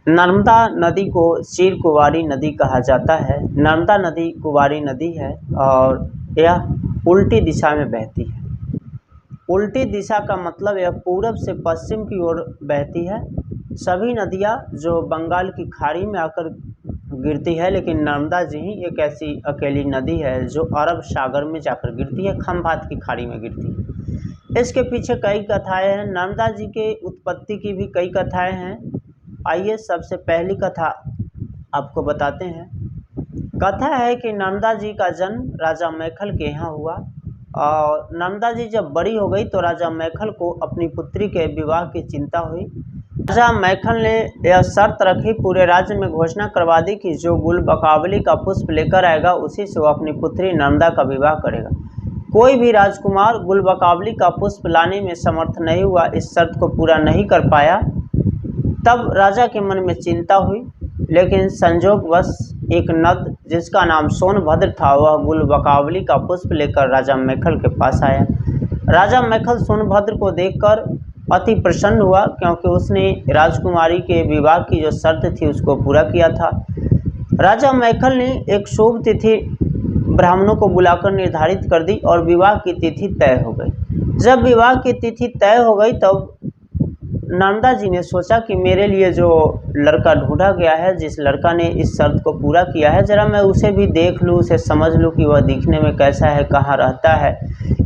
नर्मदा नदी को चीर कुंवारी नदी कहा जाता है। नर्मदा नदी कुंवारी नदी है और यह उल्टी दिशा में बहती है। उल्टी दिशा का मतलब यह पूरब से पश्चिम की ओर बहती है। सभी नदियाँ जो बंगाल की खाड़ी में आकर गिरती है, लेकिन नर्मदा जी ही एक ऐसी अकेली नदी है जो अरब सागर में जाकर गिरती है, खंभात की खाड़ी में गिरती है। इसके पीछे कई कथाएं हैं। नर्मदा जी के उत्पत्ति की भी कई कथाएं हैं। आइए सबसे पहली कथा आपको बताते हैं। कथा है कि नर्मदा जी का जन्म राजा मैखल के यहाँ हुआ और नर्मदा जी जब बड़ी हो गई तो राजा मैखल को अपनी पुत्री के विवाह की चिंता हुई। राजा मैखल ने यह शर्त रखी, पूरे राज्य में घोषणा करवा दी कि जो गुलबकावली का पुष्प लेकर आएगा उसी से वो अपनी पुत्री नर्मदा का विवाह करेगा। कोई भी राजकुमार गुलबकावली का पुष्प लाने में समर्थ नहीं हुआ, इस शर्त को पूरा नहीं कर पाया। तब राजा के मन में चिंता हुई, लेकिन संजोगवश एक नद जिसका नाम सोनभद्र था वह गुलबकावली का पुष्प लेकर राजा मैखल के पास आया। राजा मैखल सोनभद्र को देखकर अति प्रसन्न हुआ, क्योंकि उसने राजकुमारी के विवाह की जो शर्त थी उसको पूरा किया था। राजा मैखल ने एक शुभ तिथि ब्राह्मणों को बुलाकर निर्धारित कर दी और विवाह की तिथि तय हो गई। जब विवाह की तिथि तय हो गई तब नर्मदा जी ने सोचा कि मेरे लिए जो लड़का ढूंढा गया है, जिस लड़का ने इस शर्त को पूरा किया है, ज़रा मैं उसे भी देख लूँ, उसे समझ लूँ कि वह दिखने में कैसा है, कहाँ रहता है।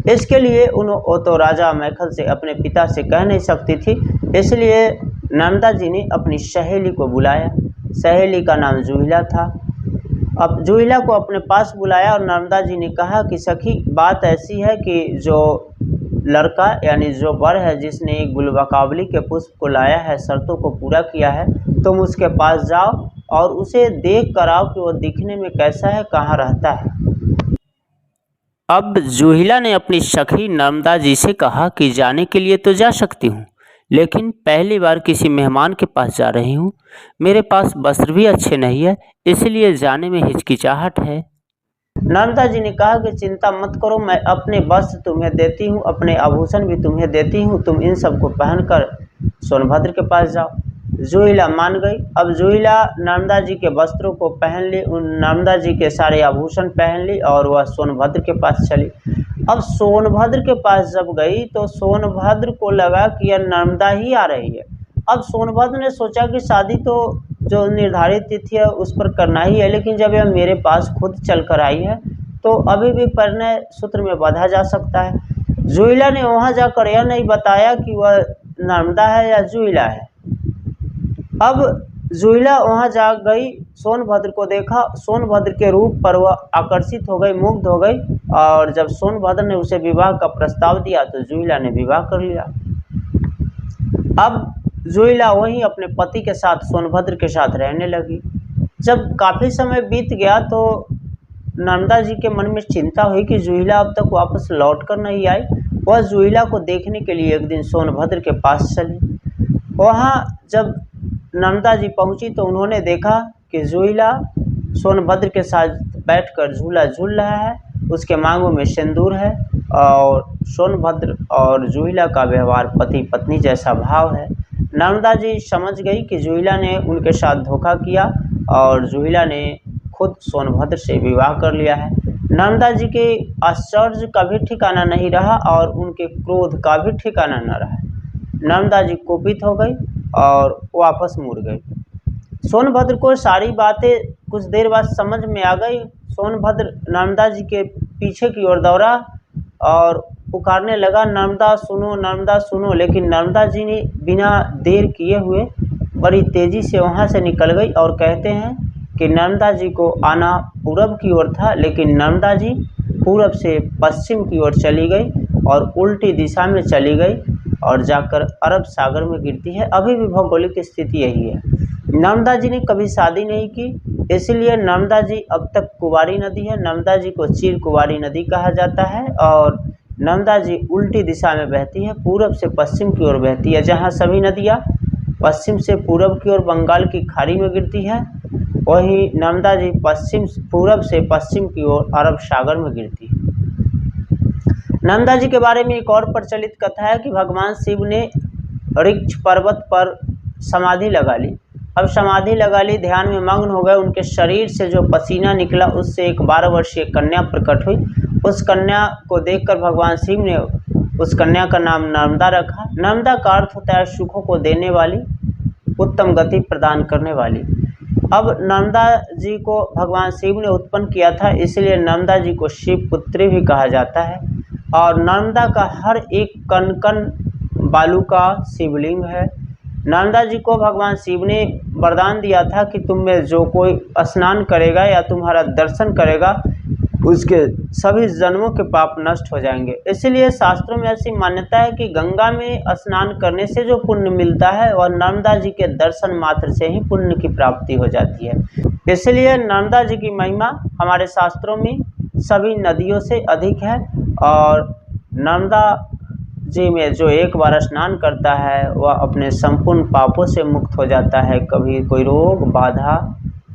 इसके लिए वो तो राजा मैखल से अपने पिता से कह नहीं सकती थी, इसलिए नर्मदा जी ने अपनी सहेली को बुलाया। सहेली का नाम जूहिला था। अब जूहिला को अपने पास बुलाया और नर्मदा जी ने कहा कि सखी, बात ऐसी है कि जो लड़का यानी जो वर है जिसने गुलबकावली के पुष्प को लाया है, शर्तों को पूरा किया है, तुम उसके पास जाओ और उसे देख कर आओ कि वो दिखने में कैसा है, कहाँ रहता है। अब जूहिला ने अपनी सखी नर्मदा जी से कहा कि जाने के लिए तो जा सकती हूँ, लेकिन पहली बार किसी मेहमान के पास जा रही हूँ। मेरे पास वस्त्र भी अच्छे नहीं है, इसलिए जाने में हिचकिचाहट है। नर्मदा जी ने कहा कि चिंता मत करो, मैं अपने वस्त्र तुम्हें देती हूँ, अपने आभूषण भी तुम्हें देती हूँ, तुम इन सबको पहनकर सोनभद्र के पास जाओ। जूहिला मान गई। अब जूहिला नर्मदा जी के वस्त्रों को पहन ली, उन नर्मदा जी के सारे आभूषण पहन ली और वह सोनभद्र के पास चली। अब सोनभद्र के पास जब गई तो सोनभद्र को लगा कि यह नर्मदा ही आ रही है। अब सोनभद्र ने सोचा कि शादी तो जो निर्धारित तिथि है उस पर करना ही है, लेकिन जब यह मेरे पास खुद चल कर आई है तो अभी भी परिणय सूत्र में बांधा जा सकता है। जूहिला ने वहाँ जाकर यह नहीं बताया कि वह नर्मदा है या जूहिला है। अब जूहिला वहाँ जा गई, सोनभद्र को देखा, सोनभद्र के रूप पर वह आकर्षित हो गई, मुग्ध हो गई और जब सोनभद्र ने उसे विवाह का प्रस्ताव दिया तो जूहिला ने विवाह कर लिया। अब जूहिला वहीं अपने पति के साथ सोनभद्र के साथ रहने लगी। जब काफ़ी समय बीत गया तो नर्मदा जी के मन में चिंता हुई कि जूहिला अब तक वापस लौट कर नहीं आई। वह जूहिला को देखने के लिए एक दिन सोनभद्र के पास चली। वहाँ जब नर्मदा जी पहुँची तो उन्होंने देखा कि जूहिला सोनभद्र के साथ बैठकर झूला झूल रहा है, उसके मांगों में सिंदूर है और सोनभद्र और जूहिला का व्यवहार पति पत्नी जैसा भाव है। नर्मदा जी समझ गई कि जूहिला ने उनके साथ धोखा किया और जूहिला ने खुद सोनभद्र से विवाह कर लिया है। नर्मदा जी के आश्चर्य का भी ठिकाना नहीं रहा और उनके क्रोध का भी ठिकाना न रहा। नर्मदा जी कुपित हो गई और वापस मुड़ गई। सोनभद्र को सारी बातें कुछ देर बाद समझ में आ गई। सोनभद्र नर्मदा जी के पीछे की ओर दौड़ा और पुकारने लगा, नर्मदा सुनो, नर्मदा सुनो। लेकिन नर्मदा जी ने बिना देर किए हुए बड़ी तेज़ी से वहाँ से निकल गई और कहते हैं कि नर्मदा जी को आना पूरब की ओर था, लेकिन नर्मदा जी पूरब से पश्चिम की ओर चली गई और उल्टी दिशा में चली गई और जाकर अरब सागर में गिरती है। अभी भी भौगोलिक स्थिति यही है। नर्मदा जी ने कभी शादी नहीं की, इसलिए नर्मदा जी अब तक कुंवारी नदी है। नर्मदा जी को चीर कुंवारी नदी कहा जाता है और नर्मदा जी उल्टी दिशा में बहती है, पूरब से पश्चिम की ओर बहती है। जहाँ सभी नदियाँ पश्चिम से पूरब की ओर बंगाल की खाड़ी में गिरती है, वहीं नर्मदा जी पूरब से पश्चिम की ओर अरब सागर में गिरती है। नर्मदा जी के बारे में एक और प्रचलित कथा है कि भगवान शिव ने ऋक्ष पर्वत पर समाधि लगा ली अब समाधि लगा ली, ध्यान में मग्न हो गए। उनके शरीर से जो पसीना निकला उससे एक 12 वर्षीय कन्या प्रकट हुई। उस कन्या को देखकर भगवान शिव ने उस कन्या का नाम नर्मदा रखा। नर्मदा का अर्थ होता है सुखों को देने वाली, उत्तम गति प्रदान करने वाली। अब नर्मदा जी को भगवान शिव ने उत्पन्न किया था, इसलिए नर्मदा जी को शिव पुत्री भी कहा जाता है। और नर्मदा का हर एक कण कण बालू का शिवलिंग है। नर्मदा जी को भगवान शिव ने वरदान दिया था कि तुम में जो कोई स्नान करेगा या तुम्हारा दर्शन करेगा उसके सभी जन्मों के पाप नष्ट हो जाएंगे। इसलिए शास्त्रों में ऐसी मान्यता है कि गंगा में स्नान करने से जो पुण्य मिलता है और नर्मदा जी के दर्शन मात्र से ही पुण्य की प्राप्ति हो जाती है। इसलिए नर्मदा जी की महिमा हमारे शास्त्रों में सभी नदियों से अधिक है। और नर्मदा जी में जो एक बार स्नान करता है वह अपने संपूर्ण पापों से मुक्त हो जाता है, कभी कोई रोग बाधा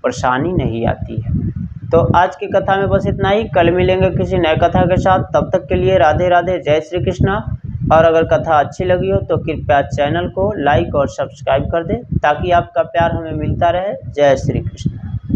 परेशानी नहीं आती है। तो आज की कथा में बस इतना ही। कल मिलेंगे किसी नए कथा के साथ। तब तक के लिए राधे राधे, जय श्री कृष्णा। और अगर कथा अच्छी लगी हो तो कृपया चैनल को लाइक और सब्सक्राइब कर दें ताकि आपका प्यार हमें मिलता रहे। जय श्री कृष्ण।